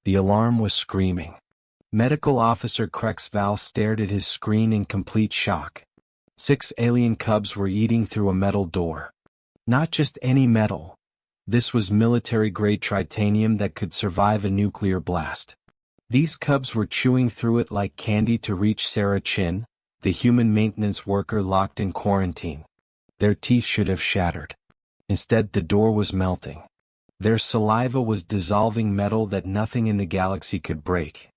The alarm was screaming. Medical Officer Crexval stared at his screen in complete shock. 6 alien cubs were eating through a metal door. Not just any metal. This was military-grade titanium that could survive a nuclear blast. These cubs were chewing through it like candy to reach Sarah Chin, the human maintenance worker locked in quarantine. Their teeth should have shattered. Instead, the door was melting. Their saliva was dissolving metal that nothing in the galaxy could break.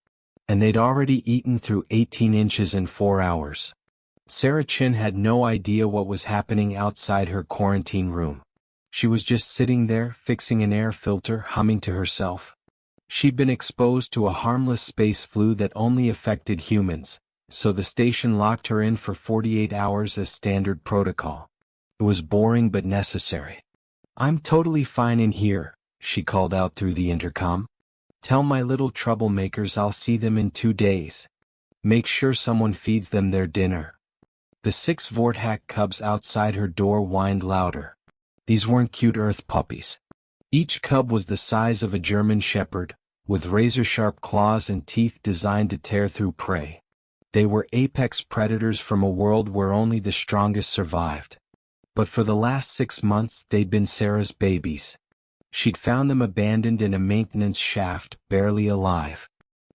And they'd already eaten through 18 inches in 4 hours. Sarah Chin had no idea what was happening outside her quarantine room. She was just sitting there, fixing an air filter, humming to herself. She'd been exposed to a harmless space flu that only affected humans, so the station locked her in for 48 hours as standard protocol. It was boring but necessary. "I'm totally fine in here," she called out through the intercom. "Tell my little troublemakers I'll see them in 2 days. Make sure someone feeds them their dinner." The 6 Vorthak cubs outside her door whined louder. These weren't cute earth puppies. Each cub was the size of a German shepherd, with razor-sharp claws and teeth designed to tear through prey. They were apex predators from a world where only the strongest survived. But for the last 6 months they'd been Sarah's babies. She'd found them abandoned in a maintenance shaft, barely alive.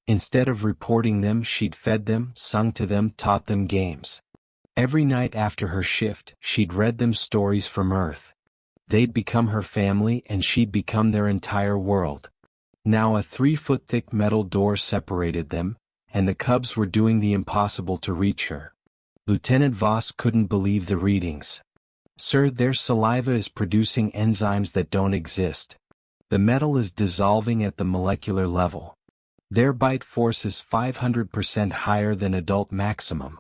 Instead of reporting them, she'd fed them, sung to them, taught them games. Every night after her shift, she'd read them stories from Earth. They'd become her family and she'd become their entire world. Now a 3-foot-thick metal door separated them, and the cubs were doing the impossible to reach her. Lieutenant Voss couldn't believe the readings. "Sir, their saliva is producing enzymes that don't exist. The metal is dissolving at the molecular level. Their bite force is 500% higher than adult maximum."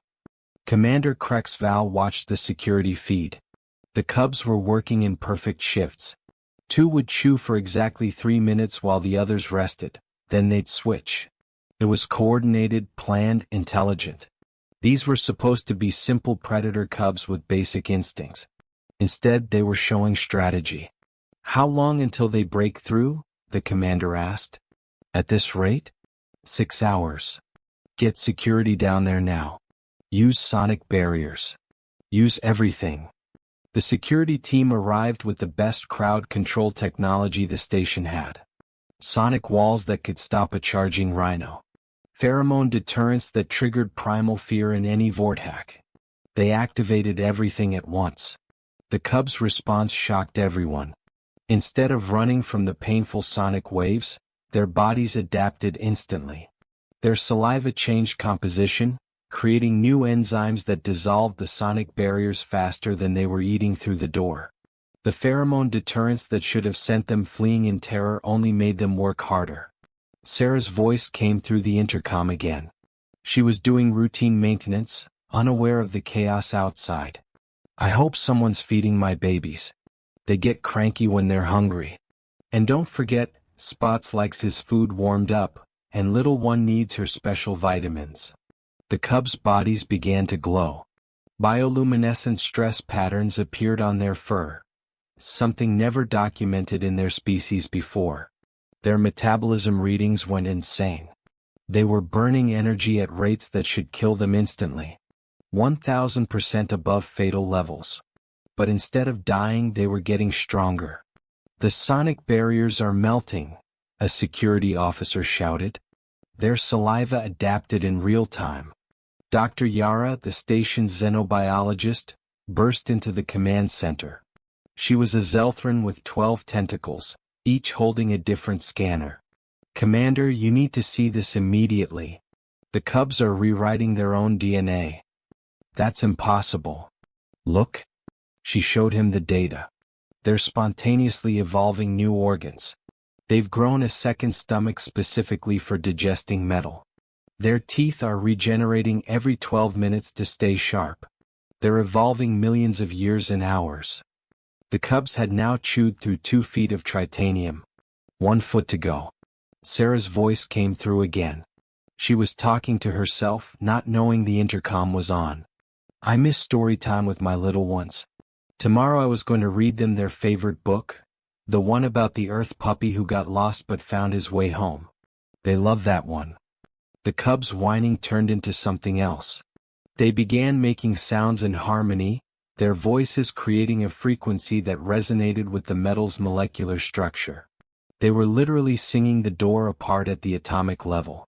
Commander Crexval watched the security feed. The cubs were working in perfect shifts. 2 would chew for exactly 3 minutes while the others rested, then they'd switch. It was coordinated, planned, intelligent. These were supposed to be simple predator cubs with basic instincts. Instead, they were showing strategy. "How long until they break through?" the commander asked. "At this rate? 6 hours. Get security down there now. Use sonic barriers. Use everything." The security team arrived with the best crowd control technology the station had. Sonic walls that could stop a charging rhino. Pheromone deterrents that triggered primal fear in any Vorthak. They activated everything at once. The cubs' response shocked everyone. Instead of running from the painful sonic waves, their bodies adapted instantly. Their saliva changed composition, creating new enzymes that dissolved the sonic barriers faster than they were eating through the door. The pheromone deterrents that should have sent them fleeing in terror only made them work harder. Sarah's voice came through the intercom again. She was doing routine maintenance, unaware of the chaos outside. "I hope someone's feeding my babies. They get cranky when they're hungry. And don't forget, Spots likes his food warmed up, and little one needs her special vitamins." The cubs' bodies began to glow. Bioluminescent stress patterns appeared on their fur, something never documented in their species before. Their metabolism readings went insane. They were burning energy at rates that should kill them instantly. 1,000% above fatal levels. But instead of dying, they were getting stronger. "The sonic barriers are melting," a security officer shouted. Their saliva adapted in real time. Dr. Yara, the station's xenobiologist, burst into the command center. She was a Zelthran with 12 tentacles, each holding a different scanner. "Commander, you need to see this immediately. The cubs are rewriting their own DNA." "That's impossible." "Look." She showed him the data. "They're spontaneously evolving new organs. They've grown a second stomach specifically for digesting metal. Their teeth are regenerating every 12 minutes to stay sharp. They're evolving millions of years in hours." The cubs had now chewed through 2 feet of titanium. 1 foot to go. Sarah's voice came through again. She was talking to herself, not knowing the intercom was on. "I miss story time with my little ones. Tomorrow I was going to read them their favorite book, the one about the earth puppy who got lost but found his way home. They love that one. The cubs' whining turned into something else. They began making sounds in harmony, their voices creating a frequency that resonated with the metal's molecular structure. They were literally singing the door apart at the atomic level.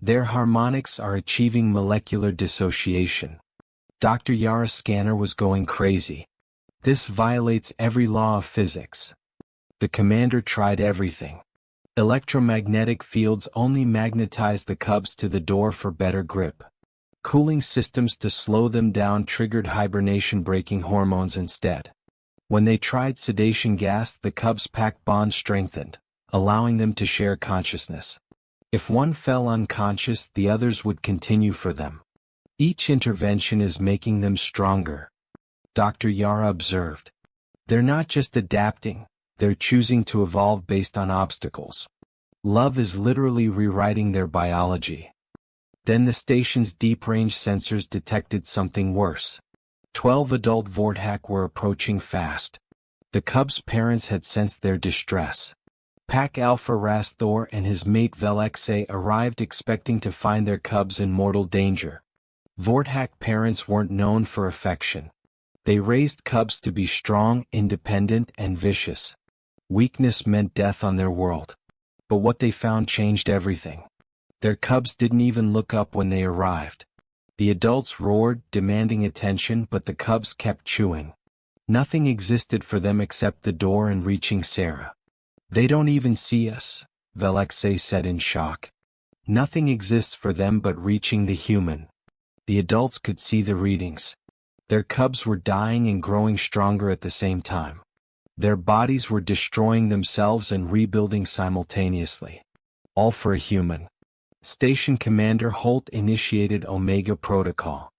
Their harmonics are achieving molecular dissociation. Dr. Yara's scanner was going crazy. This violates every law of physics. The commander tried everything. Electromagnetic fields only magnetized the cubs to the door for better grip. Cooling systems to slow them down triggered hibernation-breaking hormones instead. When they tried sedation gas, the cubs' pack bond strengthened, allowing them to share consciousness. If one fell unconscious, the others would continue for them. Each intervention is making them stronger, Dr. Yara observed. They're not just adapting, they're choosing to evolve based on obstacles. Love is literally rewriting their biology. Then the station's deep-range sensors detected something worse. 12 adult Vorthak were approaching fast. The cubs' parents had sensed their distress. Pack Alpha Rasthor and his mate Velxe arrived expecting to find their cubs in mortal danger. Vorthak parents weren't known for affection. They raised cubs to be strong, independent, and vicious. Weakness meant death on their world. But what they found changed everything. Their cubs didn't even look up when they arrived. The adults roared, demanding attention, but the cubs kept chewing. Nothing existed for them except the door and reaching Sarah. They don't even see us, Velxe said in shock. Nothing exists for them but reaching the human. The adults could see the readings. Their cubs were dying and growing stronger at the same time. Their bodies were destroying themselves and rebuilding simultaneously. All for a human. Station Commander Holt initiated Omega Protocol.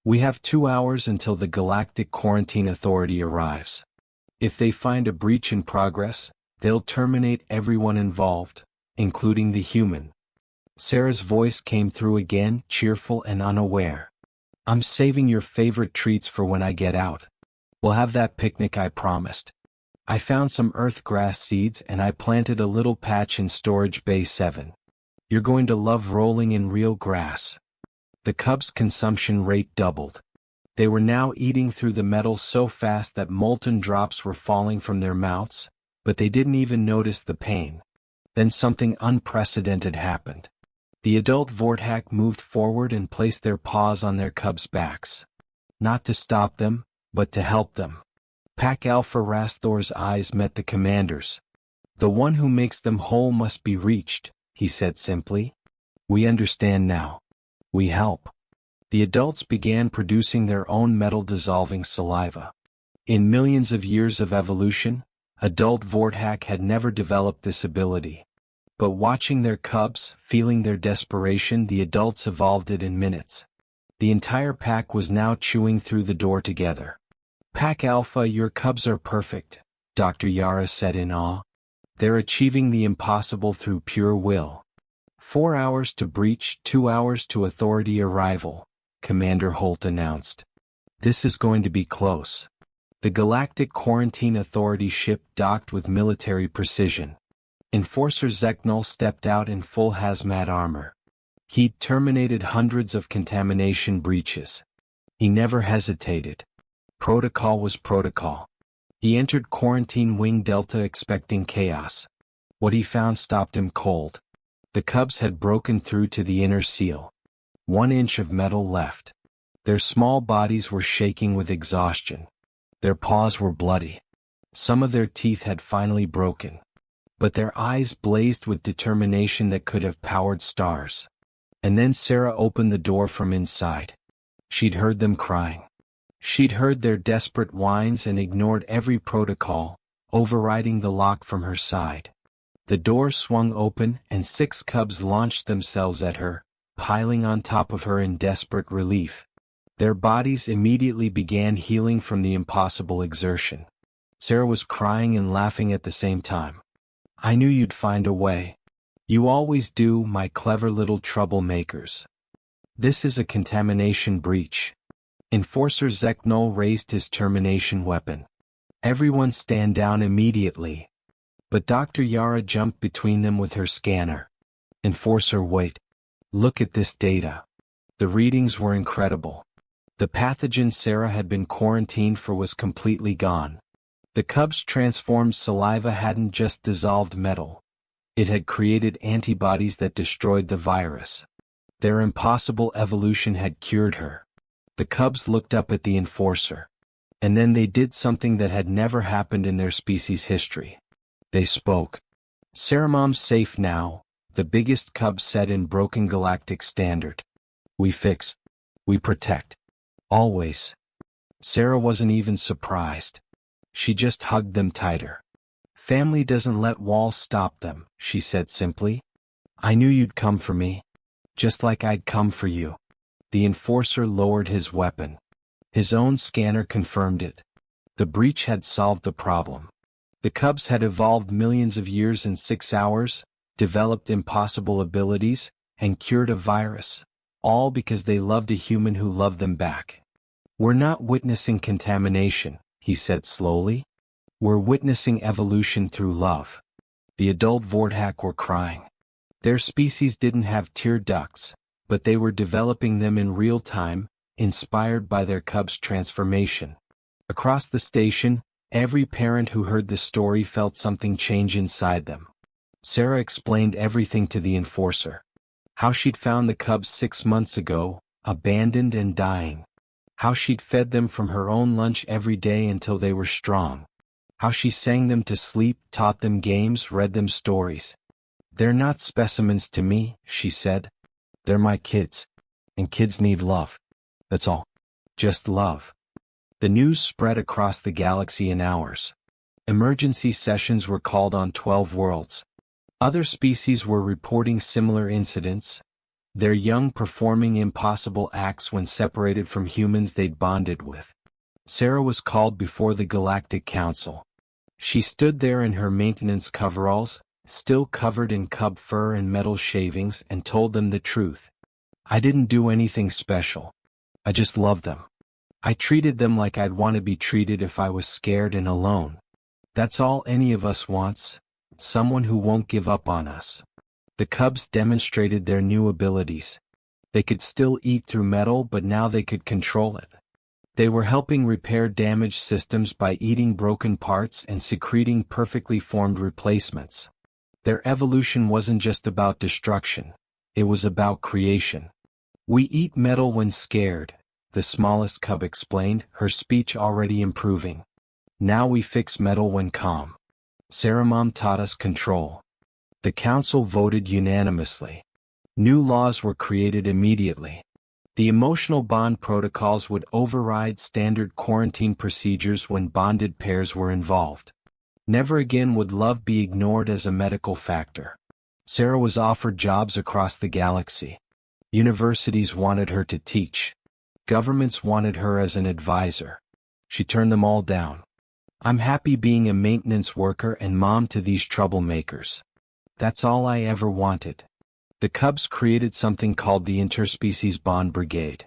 We have 2 hours until the Galactic Quarantine Authority arrives. If they find a breach in progress, they'll terminate everyone involved, including the human. Sarah's voice came through again, cheerful and unaware. I'm saving your favorite treats for when I get out. We'll have that picnic I promised. I found some earth grass seeds and I planted a little patch in Storage Bay 7. You're going to love rolling in real grass. The cubs' consumption rate doubled. They were now eating through the metal so fast that molten drops were falling from their mouths, but they didn't even notice the pain. Then something unprecedented happened. The adult Vorthak moved forward and placed their paws on their cubs' backs. Not to stop them, but to help them. Pack Alpha Rasthor's eyes met the commander's. The one who makes them whole must be reached, he said simply. We understand now. We help. The adults began producing their own metal-dissolving saliva. In millions of years of evolution, adult Vorthak had never developed this ability. But watching their cubs, feeling their desperation, the adults evolved it in minutes. The entire pack was now chewing through the door together. Pack Alpha, your cubs are perfect, Dr. Yara said in awe. They're achieving the impossible through pure will. 4 hours to breach, 2 hours to authority arrival, Commander Holt announced. This is going to be close. The Galactic Quarantine Authority ship docked with military precision. Enforcer Zeknol stepped out in full hazmat armor. He'd terminated hundreds of contamination breaches. He never hesitated. Protocol was protocol. He entered Quarantine Wing Delta expecting chaos. What he found stopped him cold. The cubs had broken through to the inner seal. 1 inch of metal left. Their small bodies were shaking with exhaustion. Their paws were bloody. Some of their teeth had finally broken. But their eyes blazed with determination that could have powered stars. And then Sarah opened the door from inside. She'd heard them crying. She'd heard their desperate whines and ignored every protocol, overriding the lock from her side. The door swung open and 6 cubs launched themselves at her, piling on top of her in desperate relief. Their bodies immediately began healing from the impossible exertion. Sarah was crying and laughing at the same time. I knew you'd find a way. You always do, my clever little troublemakers. This is a contamination breach. Enforcer Zeknol raised his termination weapon. Everyone stand down immediately. But Dr. Yara jumped between them with her scanner. Enforcer, wait. Look at this data. The readings were incredible. The pathogen Sarah had been quarantined for was completely gone. The cubs' transformed saliva hadn't just dissolved metal. It had created antibodies that destroyed the virus. Their impossible evolution had cured her. The cubs looked up at the enforcer. And then they did something that had never happened in their species' history. They spoke. "Sarah, Mom's safe now," the biggest cub said in broken galactic standard. "We fix. We protect. Always." Sarah wasn't even surprised. She just hugged them tighter. "Family doesn't let walls stop them," she said simply. "I knew you'd come for me. Just like I'd come for you." The enforcer lowered his weapon. His own scanner confirmed it. The breach had solved the problem. The cubs had evolved millions of years in 6 hours, developed impossible abilities, and cured a virus, all because they loved a human who loved them back. "We're not witnessing contamination," he said slowly. "We're witnessing evolution through love." The adult Vorthak were crying. Their species didn't have tear ducts, but they were developing them in real time, inspired by their cubs' transformation. Across the station, every parent who heard the story felt something change inside them. Sarah explained everything to the enforcer. How she'd found the cubs 6 months ago, abandoned and dying. How she'd fed them from her own lunch every day until they were strong. How she sang them to sleep, taught them games, read them stories. "They're not specimens to me," she said. "They're my kids. And kids need love. That's all. Just love." The news spread across the galaxy in hours. Emergency sessions were called on 12 worlds. Other species were reporting similar incidents, their young performing impossible acts when separated from humans they'd bonded with. Sarah was called before the Galactic Council. She stood there in her maintenance coveralls, still covered in cub fur and metal shavings, and told them the truth. "I didn't do anything special. I just loved them. I treated them like I'd want to be treated if I was scared and alone. That's all any of us wants, someone who won't give up on us." The cubs demonstrated their new abilities. They could still eat through metal, but now they could control it. They were helping repair damaged systems by eating broken parts and secreting perfectly formed replacements. Their evolution wasn't just about destruction, it was about creation. "We eat metal when scared," the smallest cub explained, her speech already improving. "Now we fix metal when calm. Sarah, Mom taught us control." The council voted unanimously. New laws were created immediately. The emotional bond protocols would override standard quarantine procedures when bonded pairs were involved. Never again would love be ignored as a medical factor. Sarah was offered jobs across the galaxy. Universities wanted her to teach. Governments wanted her as an advisor. She turned them all down. "I'm happy being a maintenance worker and mom to these troublemakers. That's all I ever wanted." The cubs created something called the Interspecies Bond Brigade.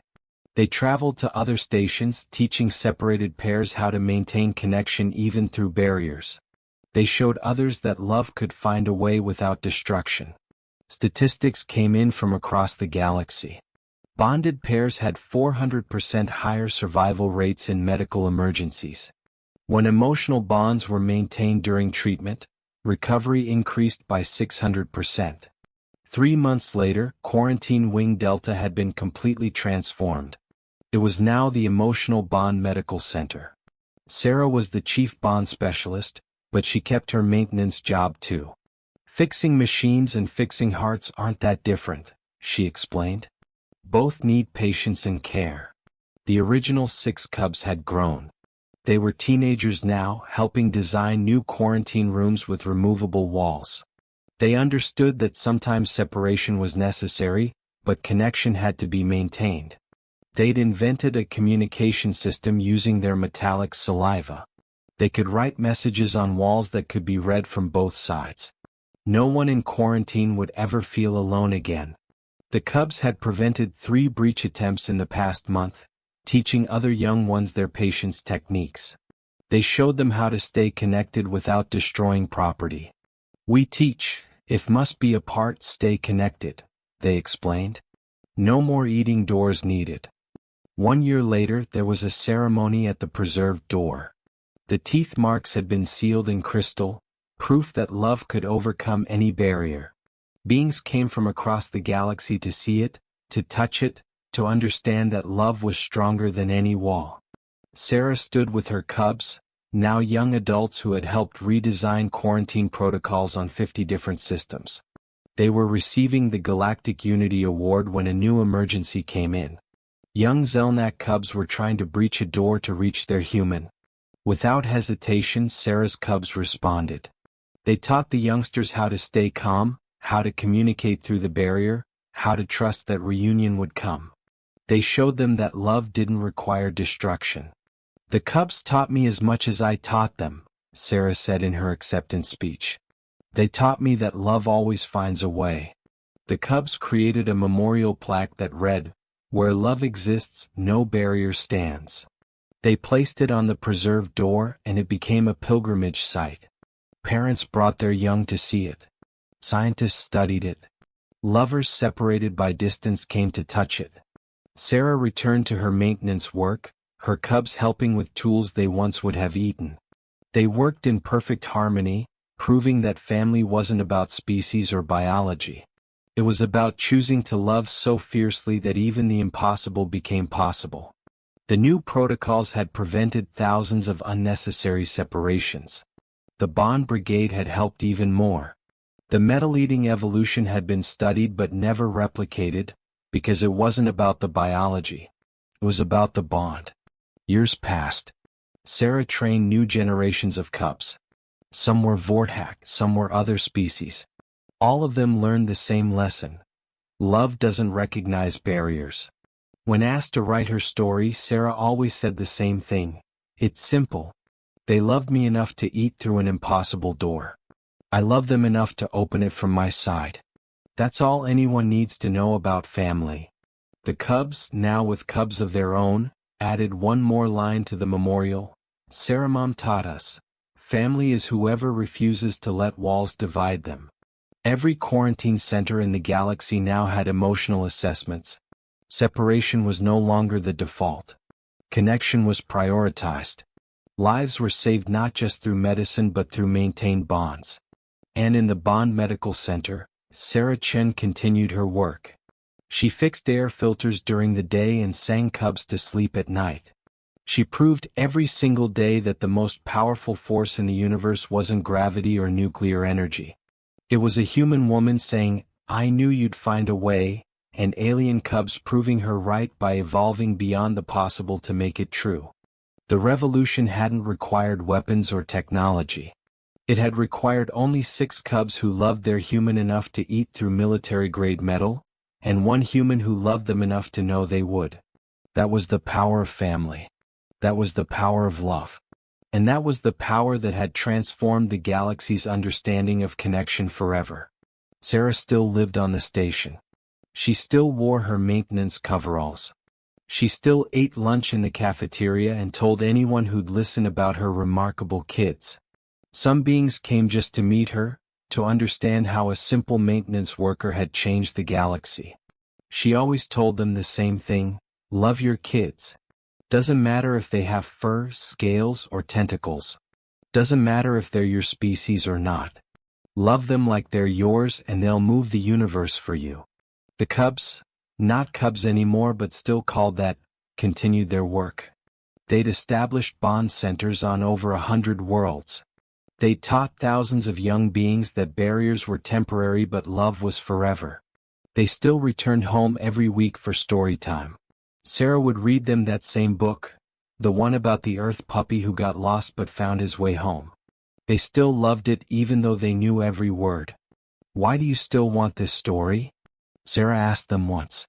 They traveled to other stations, teaching separated pairs how to maintain connection even through barriers. They showed others that love could find a way without destruction. Statistics came in from across the galaxy. Bonded pairs had 400% higher survival rates in medical emergencies. When emotional bonds were maintained during treatment, recovery increased by 600%. 3 months later, Quarantine Wing Delta had been completely transformed. It was now the Emotional Bond Medical Center. Sarah was the chief bond specialist, but she kept her maintenance job too. "Fixing machines and fixing hearts aren't that different," she explained. "Both need patience and care." The original 6 cubs had grown. They were teenagers now, helping design new quarantine rooms with removable walls. They understood that sometimes separation was necessary, but connection had to be maintained. They'd invented a communication system using their metallic saliva. They could write messages on walls that could be read from both sides. No one in quarantine would ever feel alone again. The cubs had prevented 3 breach attempts in the past month, teaching other young ones their patience techniques. They showed them how to stay connected without destroying property. "We teach," If must be apart, stay connected, they explained. No more eating doors needed. 1 year later, there was a ceremony at the preserved door. The teeth marks had been sealed in crystal, proof that love could overcome any barrier. Beings came from across the galaxy to see it, to touch it, to understand that love was stronger than any wall. Sarah stood with her cubs, now young adults who had helped redesign quarantine protocols on 50 different systems. They were receiving the Galactic Unity Award when a new emergency came in. Young Zelnak cubs were trying to breach a door to reach their human. Without hesitation, Sarah's cubs responded. They taught the youngsters how to stay calm, how to communicate through the barrier, how to trust that reunion would come. They showed them that love didn't require destruction. The cubs taught me as much as I taught them, Sarah said in her acceptance speech. They taught me that love always finds a way. The cubs created a memorial plaque that read, "Where love exists, no barrier stands." They placed it on the preserved door and it became a pilgrimage site. Parents brought their young to see it. Scientists studied it. Lovers separated by distance came to touch it. Sarah returned to her maintenance work, her cubs helping with tools they once would have eaten. They worked in perfect harmony, proving that family wasn't about species or biology. It was about choosing to love so fiercely that even the impossible became possible. The new protocols had prevented thousands of unnecessary separations. The Bond Brigade had helped even more. The metal-eating evolution had been studied but never replicated, because it wasn't about the biology. It was about the bond. Years passed. Sarah trained new generations of cubs. Some were Vortak, some were other species. All of them learned the same lesson. Love doesn't recognize barriers. When asked to write her story, Sarah always said the same thing. It's simple. They loved me enough to eat through an impossible door. I love them enough to open it from my side. That's all anyone needs to know about family. The cubs, now with cubs of their own, added one more line to the memorial. Sarah Mom taught us, family is whoever refuses to let walls divide them. Every quarantine center in the galaxy now had emotional assessments. Separation was no longer the default. Connection was prioritized. Lives were saved not just through medicine but through maintained bonds. And in the Bond Medical Center, Sarah Chen continued her work. She fixed air filters during the day and sang cubs to sleep at night. She proved every single day that the most powerful force in the universe wasn't gravity or nuclear energy. It was a human woman saying, "I knew you'd find a way," and alien cubs proving her right by evolving beyond the possible to make it true. The revolution hadn't required weapons or technology. It had required only 6 cubs who loved their human enough to eat through military-grade metal, and 1 human who loved them enough to know they would. That was the power of family. That was the power of love. And that was the power that had transformed the galaxy's understanding of connection forever. Sarah still lived on the station. She still wore her maintenance coveralls. She still ate lunch in the cafeteria and told anyone who'd listen about her remarkable kids. Some beings came just to meet her, to understand how a simple maintenance worker had changed the galaxy. She always told them the same thing, love your kids. Doesn't matter if they have fur, scales, or tentacles. Doesn't matter if they're your species or not. Love them like they're yours and they'll move the universe for you. The cubs, not cubs anymore but still called that, continued their work. They'd established bond centers on over 100 worlds. They taught thousands of young beings that barriers were temporary but love was forever. They still returned home every week for story time. Sarah would read them that same book, the one about the Earth puppy who got lost but found his way home. They still loved it even though they knew every word. "Why do you still want this story?" Sarah asked them once.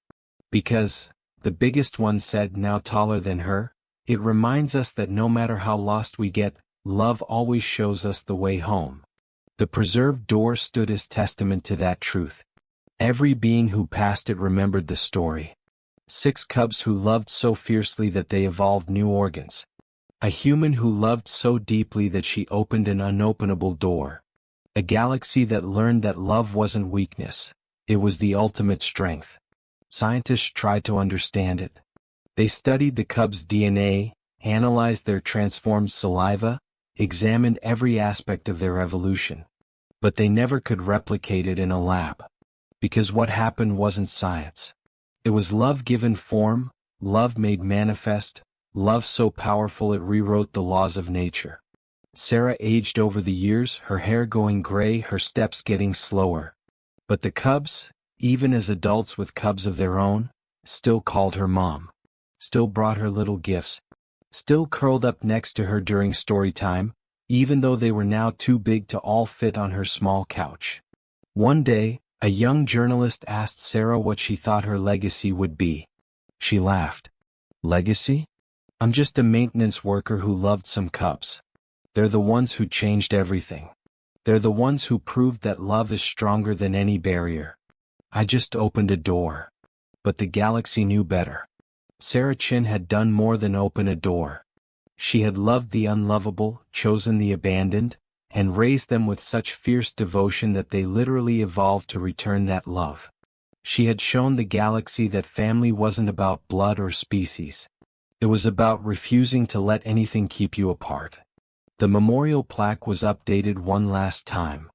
"Because," the biggest one said, now taller than her, "it reminds us that no matter how lost we get, love always shows us the way home." The preserved door stood as testament to that truth. Every being who passed it remembered the story. 6 cubs who loved so fiercely that they evolved new organs. A human who loved so deeply that she opened an unopenable door. A galaxy that learned that love wasn't weakness, it was the ultimate strength. Scientists tried to understand it. They studied the cubs' DNA, analyzed their transformed saliva, examined every aspect of their evolution. But they never could replicate it in a lab. Because what happened wasn't science. It was love given form, love made manifest, love so powerful it rewrote the laws of nature. Sarah aged over the years, her hair going gray, her steps getting slower. But the cubs, even as adults with cubs of their own, still called her mom. Still brought her little gifts. Still curled up next to her during story time, even though they were now too big to all fit on her small couch. One day, a young journalist asked Sarah what she thought her legacy would be. She laughed. Legacy? I'm just a maintenance worker who loved some cubs. They're the ones who changed everything. They're the ones who proved that love is stronger than any barrier. I just opened a door. But the galaxy knew better. Sarah Chin had done more than open a door. She had loved the unlovable, chosen the abandoned, and raised them with such fierce devotion that they literally evolved to return that love. She had shown the galaxy that family wasn't about blood or species. It was about refusing to let anything keep you apart. The memorial plaque was updated one last time.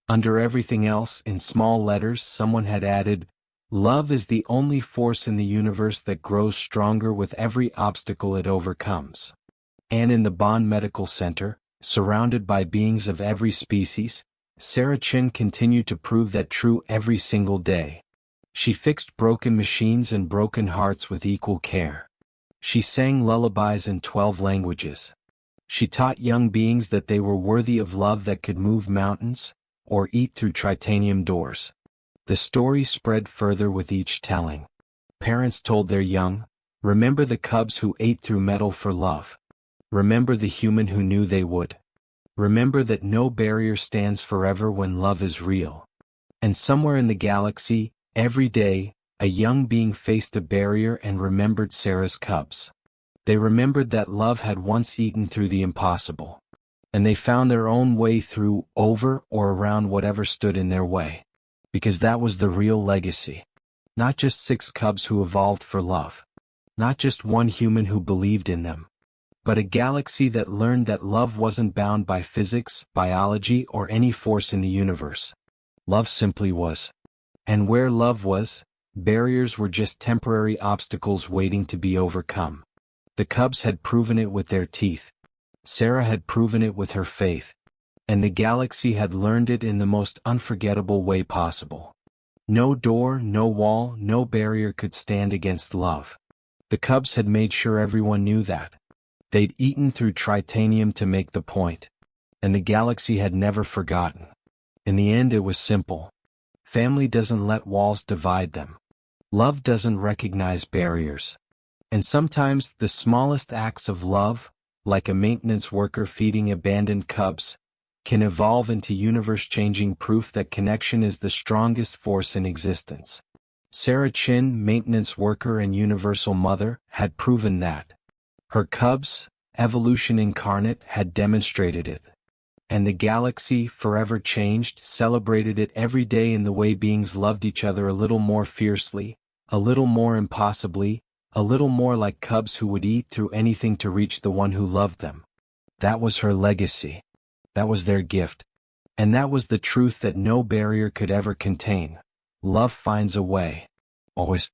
Under everything else, in small letters, someone had added, "Love is the only force in the universe that grows stronger with every obstacle it overcomes." And in the Bond Medical Center, surrounded by beings of every species, Sarah Chin continued to prove that true every single day. She fixed broken machines and broken hearts with equal care. She sang lullabies in 12 languages. She taught young beings that they were worthy of love that could move mountains, or eat through titanium doors. The story spread further with each telling. Parents told their young, remember the cubs who ate through metal for love. Remember the human who knew they would. Remember that no barrier stands forever when love is real. And somewhere in the galaxy, every day, a young being faced a barrier and remembered Sarah's cubs. They remembered that love had once eaten through the impossible. And they found their own way through, over, or around whatever stood in their way. Because that was the real legacy. Not just 6 cubs who evolved for love. Not just one human who believed in them. But a galaxy that learned that love wasn't bound by physics, biology, or any force in the universe. Love simply was. And where love was, barriers were just temporary obstacles waiting to be overcome. The cubs had proven it with their teeth. Sarah had proven it with her faith. And the galaxy had learned it in the most unforgettable way possible. No door, no wall, no barrier could stand against love. The cubs had made sure everyone knew that. They'd eaten through titanium to make the point. And the galaxy had never forgotten. In the end, it was simple. Family doesn't let walls divide them. Love doesn't recognize barriers. And sometimes the smallest acts of love, like a maintenance worker feeding abandoned cubs, can evolve into universe-changing proof that connection is the strongest force in existence. Sarah Chin, maintenance worker and universal mother, had proven that. Her cubs, evolution incarnate, had demonstrated it. And the galaxy, forever changed, celebrated it every day in the way beings loved each other a little more fiercely, a little more impossibly, a little more like cubs who would eat through anything to reach the one who loved them. That was her legacy. That was their gift. And that was the truth that no barrier could ever contain. Love finds a way. Always.